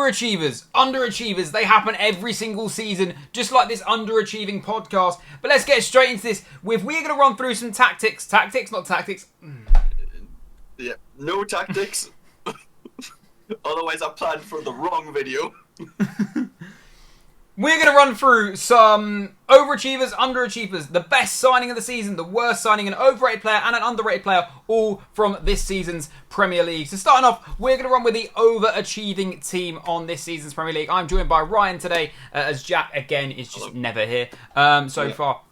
Overachievers, underachievers, they happen every single season, just like this underachieving podcast. But let's get straight into this. We're going to run through some tactics. Tactics, not tactics. Yeah, no tactics. Otherwise, I planned for the wrong video. We're going to run through some overachievers, underachievers, the best signing of the season, the worst signing, an overrated player and an underrated player, all from this season's Premier League. So starting off, we're going to run with the overachieving team on this season's Premier League. I'm joined by Ryan today, as Jack, again, is just never here far.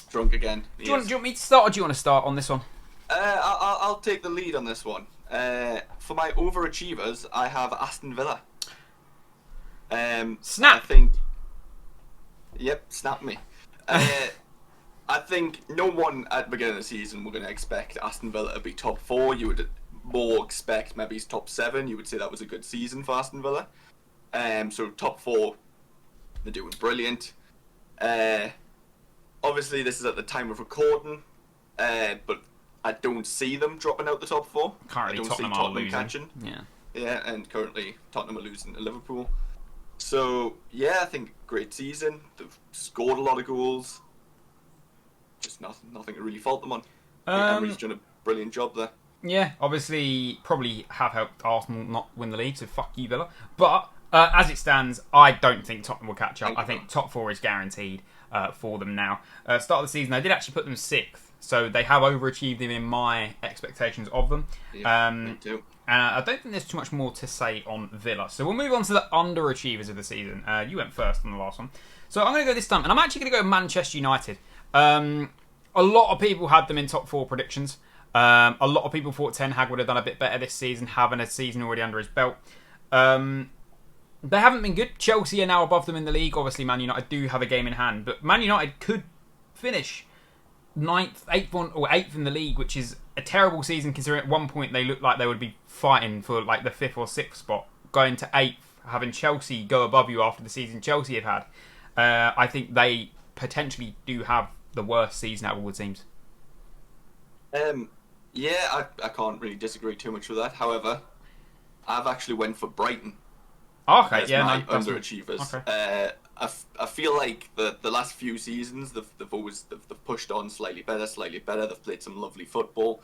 Drunk again. Do you want me to start, or do you want to start on this one? I'll take the lead on this one. For my overachievers, I have Aston Villa. Snap! I think... Yep, snap me. I think no one at the beginning of the season were going to expect Aston Villa to be top 4. You would more expect maybe top 7. You would say that was a good season for Aston Villa. So top 4, they're doing brilliant. Obviously, this is at the time of recording, but I don't see them dropping out the top 4. Currently, I don't Tottenham see are Tottenham losing. catching. Yeah, And currently Tottenham are losing to Liverpool. So, yeah, I think great season. They've scored a lot of goals. Just nothing to really fault them on. Emery's done a brilliant job there. Yeah, obviously, probably have helped Arsenal not win the league, so fuck you, Villa. But, as it stands, I don't think Tottenham will catch up. I think top 4 is guaranteed for them now. Start of the season, I did actually put them 6th, so they have overachieved them in my expectations of them. Yeah, me too. And I don't think there's too much more to say on Villa. So we'll move on to the underachievers of the season. You went first on the last one. So I'm going to go this time. And I'm actually going to go Manchester United. A lot of people had them in top 4 predictions. A lot of people thought Ten Hag would have done a bit better this season, having a season already under his belt. They haven't been good. Chelsea are now above them in the league. Obviously, Man United do have a game in hand. But Man United could finish 9th, 8th in the league, which is a terrible season considering at one point they looked like they would be fighting for like the 5th or 6th spot, going to 8th, having Chelsea go above you after the season Chelsea have had. I think they potentially do have the worst season out of all the teams. Yeah, I can't really disagree too much with that. However, I've actually went for Brighton. Okay, as yeah, my no, underachievers. Okay. I feel like the last few seasons they've pushed on slightly better. They've played some lovely football,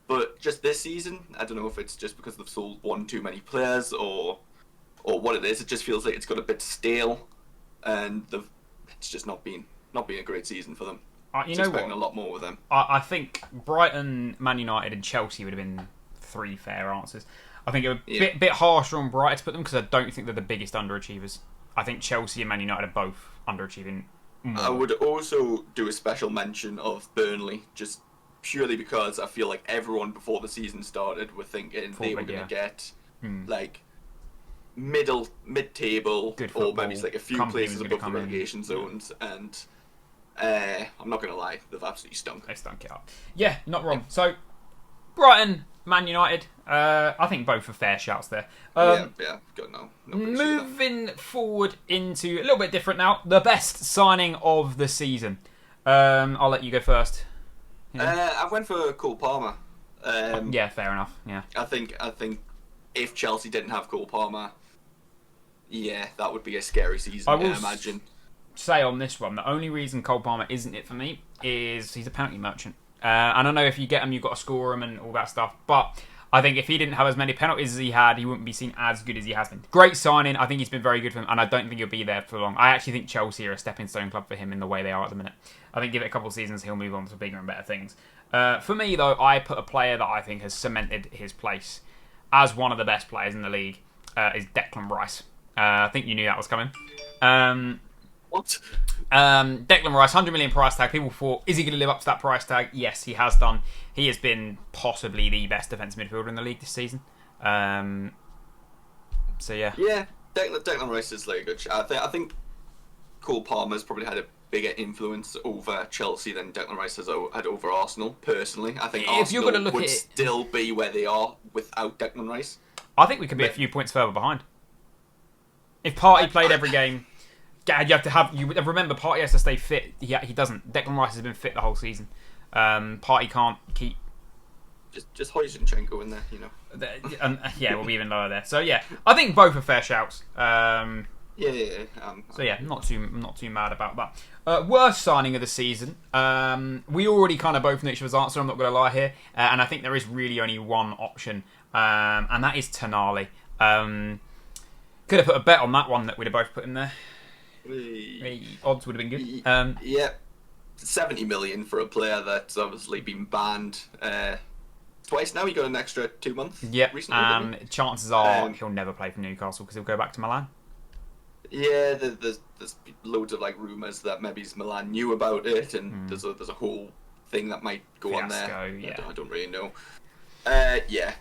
but just this season, I don't know if it's just because they've sold one too many players or what it is. It just feels like it's got a bit stale, and it's just not been a great season for them. You know what? A lot more with them. I think Brighton, Man United, and Chelsea would have been 3 fair answers. I think it would be a bit harsher on Brighton to put them because I don't think they're the biggest underachievers. I think Chelsea and Man United are both underachieving more. I would also do a special mention of Burnley, just purely because I feel like everyone before the season started were thinking they were going to get like mid-table, or maybe it's like a few places above the relegation zones, and I'm not going to lie, they've absolutely stunk. They stunk it up. Yeah, not wrong. So, Brighton, Man United, I think both are fair shouts there. Got no moving forward into a little bit different now. The best signing of the season. I'll let you go first. Yeah. I went for Cole Palmer. Yeah, fair enough. Yeah. I think if Chelsea didn't have Cole Palmer, yeah, that would be a scary season. I imagine. Say on this one, the only reason Cole Palmer isn't it for me is he's a penalty merchant. And I know if you get him, you've got to score him and all that stuff. But I think if he didn't have as many penalties as he had, he wouldn't be seen as good as he has been. Great signing. I think he's been very good for him, and I don't think he'll be there for long. I actually think Chelsea are a stepping stone club for him in the way they are at the minute. I think give it a couple of seasons, he'll move on to bigger and better things. For me, though, I put a player that I think has cemented his place as one of the best players in the league is Declan Rice. I think you knew that was coming. What? Declan Rice, 100 million price tag. People thought, is he going to live up to that price tag? Yes, he has done. He has been possibly the best defensive midfielder in the league this season. So yeah. Yeah, Declan Rice is like a good shot. I think Cole Palmer's probably had a bigger influence over Chelsea than Declan Rice has had over Arsenal. Personally, I think Arsenal would still be where they are without Declan Rice. I think we could be a few points further behind. If Partey played every game. You remember Partey has to stay fit. He doesn't. Declan Rice has been fit the whole season. Partey can't keep just Hojichenko in there, you know. Yeah, we'll be even lower there. So yeah, I think both are fair shouts. Yeah. So yeah, not too mad about that. Worst signing of the season. We already kind of both know each other's answer. I'm not going to lie here, and I think there is really only one option, and that is Tonali. Could have put a bet on that one that we'd have both put in there. Odds would have been good. Yeah, 70 million for a player that's obviously been banned twice now. He got an extra 2 months. Yep, recently, and chances are he'll never play for Newcastle because he'll go back to Milan. Yeah, there's loads of like rumours that maybe Milan knew about it, and there's a whole thing that might go on there. Yeah. I don't really know. Yeah,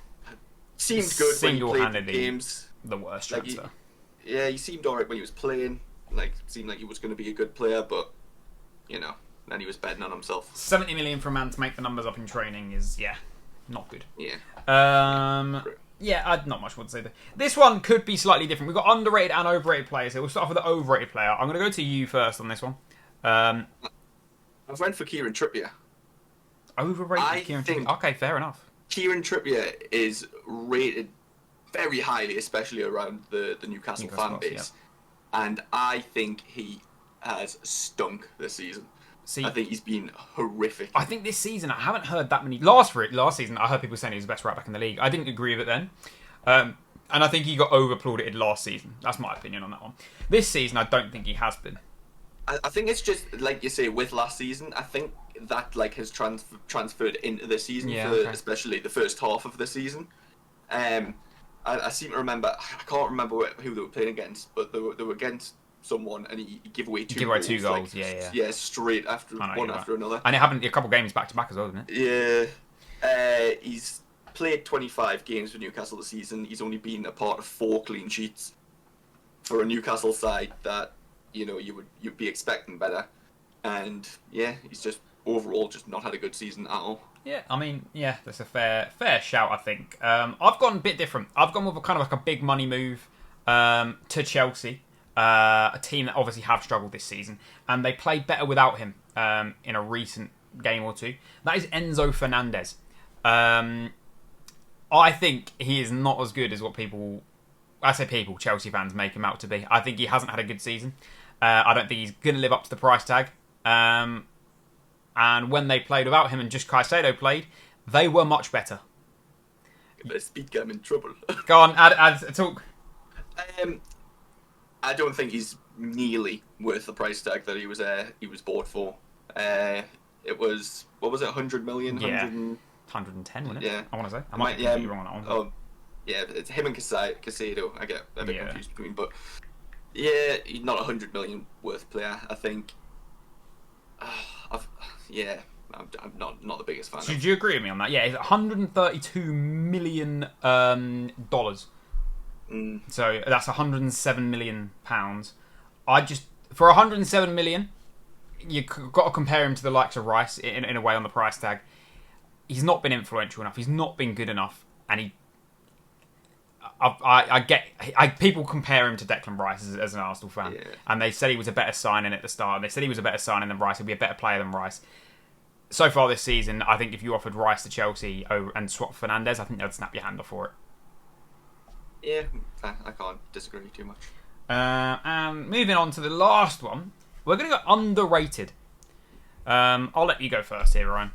seemed good when he played the games. The worst transfer. He seemed alright when he was playing. Like, seemed like he was going to be a good player, but you know, then he was betting on himself. 70 million for a man to make the numbers up in training is not good. Yeah. Yeah, I'd not much more to say there. This one could be slightly different. We've got underrated and overrated players here. We'll start off with the overrated player. I'm going to go to you first on this one. I've went for Kieran Trippier. Overrated Kieran Trippier. Okay, fair enough. Kieran Trippier is rated very highly, especially around the Newcastle fan base. Yeah. And I think he has stunk this season. I think he's been horrific. I think this season, I haven't heard that many... Last season, I heard people saying he was the best right back in the league. I didn't agree with it then. And I think he got over-applauded last season. That's my opinion on that one. This season, I don't think he has been. I think it's just, like you say, with last season, I think that has transferred into this season, especially the first half of the season. I seem to remember... I can't remember who they were playing against, but they were against someone, and he gave away two goals. Yeah, straight after one after another. And it happened a couple games back to back as well, didn't it? Yeah. He's played 25 games for Newcastle this season. He's only been a part of 4 clean sheets for a Newcastle side that you'd be expecting better. And yeah, he's just overall just not had a good season at all. Yeah, I mean, that's a fair shout, I think. I've gone a bit different. I've gone with a kind of like a big money move to Chelsea. A team that obviously have struggled this season, and they played better without him in a recent game or two. That is Enzo Fernandez. I think he is not as good as what Chelsea fans make him out to be. I think he hasn't had a good season. I don't think he's going to live up to the price tag. And when they played without him and just Caicedo played, they were much better. But Speed got him in trouble. Go on, add talk. I don't think he's nearly worth the price tag that he was bought for. It was, what was it, 100 million? Yeah. 110, wasn't it? Yeah. I want to say. I might be completely wrong on that one. Yeah, it's him and Caicedo. I get a bit confused between, but yeah, he's not 100 million worth player. I think. I'm not the biggest fan. So do you agree with me on that? Yeah, it's $132 million dollars. So that's 107 million pounds. For 107 million, you've got to compare him to the likes of Rice in a way on the price tag. He's not been influential enough. He's not been good enough, and people compare him to Declan Rice as an Arsenal fan, and they said he was a better signing at the start. They said he was a better signing than Rice. He'd be a better player than Rice. So far this season, I think if you offered Rice to Chelsea and swapped Fernandez, I think they'd snap your hand off for it. Yeah, I can't disagree too much. And moving on to the last one, we're going to go underrated. I'll let you go first here, Ryan.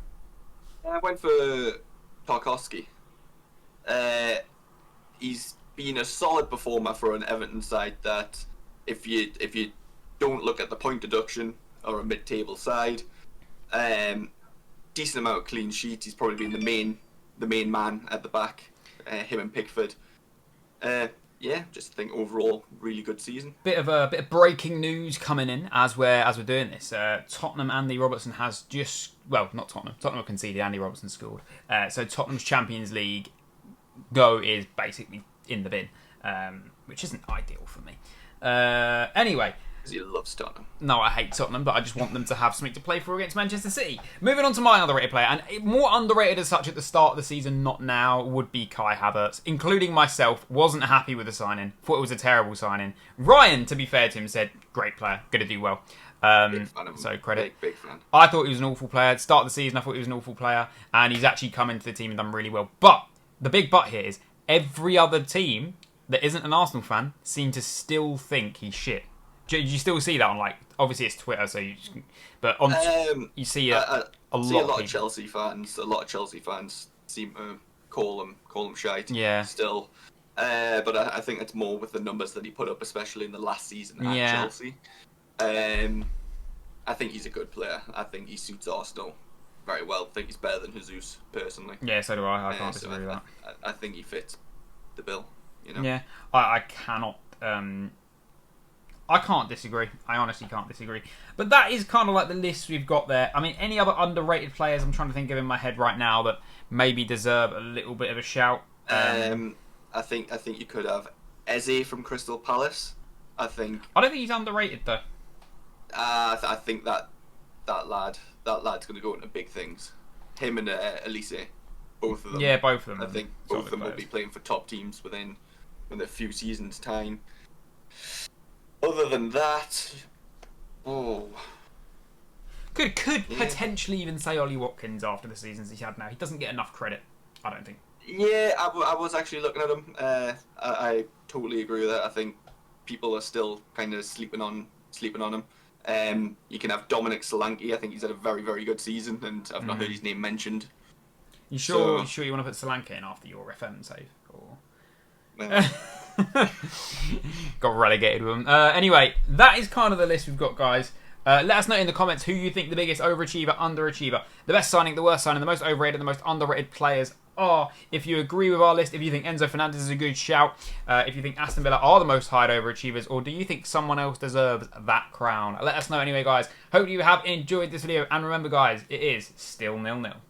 I went for Tarkowski. He's been a solid performer for an Everton side that, if you don't look at the point deduction, or a mid-table side, decent amount of clean sheets. He's probably been the main man at the back. Him and Pickford. Just think overall really good season. Bit of breaking news coming in as we're doing this. Tottenham, Andy Robertson has not Tottenham. Tottenham have conceded. Andy Robertson scored. So Tottenham's Champions League go is basically in the bin, which isn't ideal for me. Anyway, Because he loves Tottenham. No, I hate Tottenham, but I just want them to have something to play for against Manchester City. Moving on to my underrated player, and more underrated as such at the start of the season, not now, would be Kai Havertz. Including myself, wasn't happy with the signing. Thought it was a terrible signing. Ryan, to be fair to him, said, great player, going to do well. Big fan of him. So credit. Big fan. I thought he was an awful player. At the start of the season, I thought he was an awful player, and he's actually come into the team and done really well. But the big but here is every other team that isn't an Arsenal fan seem to still think he's shit. Do you still see that on, like, obviously it's Twitter, so you just, but on you see a lot of Chelsea fans. A lot of Chelsea fans seem to call him shite. Yeah. Still, but I think it's more with the numbers that he put up, especially in the last season at Chelsea. I think he's a good player. I think he suits Arsenal very well. I think he's better than Jesus, personally. Yeah, so do I. I can't disagree with that. I think he fits the bill. You know. Yeah, I cannot. I can't disagree. I honestly can't disagree. But that is kind of like the list we've got there. I mean, any other underrated players I'm trying to think of in my head right now that maybe deserve a little bit of a shout? I think you could have Eze from Crystal Palace. I don't think he's underrated though. I think that lad's going to go into big things. Him and Elise, both of them. Yeah, both of them. I think both of them will be playing for top teams within a few seasons' time. Other than that, could potentially even say Ollie Watkins after the seasons he's had now. He doesn't get enough credit, I don't think. Yeah, I was actually looking at him. I totally agree with that. I think people are still kind of sleeping on him. You can have Dominic Solanke. I think he's had a very, very good season, and I've not heard his name mentioned. You sure you want to put Solanke in after your FM save? Or... got relegated with him. Anyway, that is kind of the list we've got, guys. Let us know in the comments who you think the biggest overachiever, underachiever, the best signing, the worst signing, the most overrated, the most underrated players are. If you agree with our list, if you think Enzo Fernandez is a good shout, if you think Aston Villa are the most high overachievers, or do you think someone else deserves that crown? Let us know anyway, guys. Hope you have enjoyed this video, and remember, guys, it is still 0-0.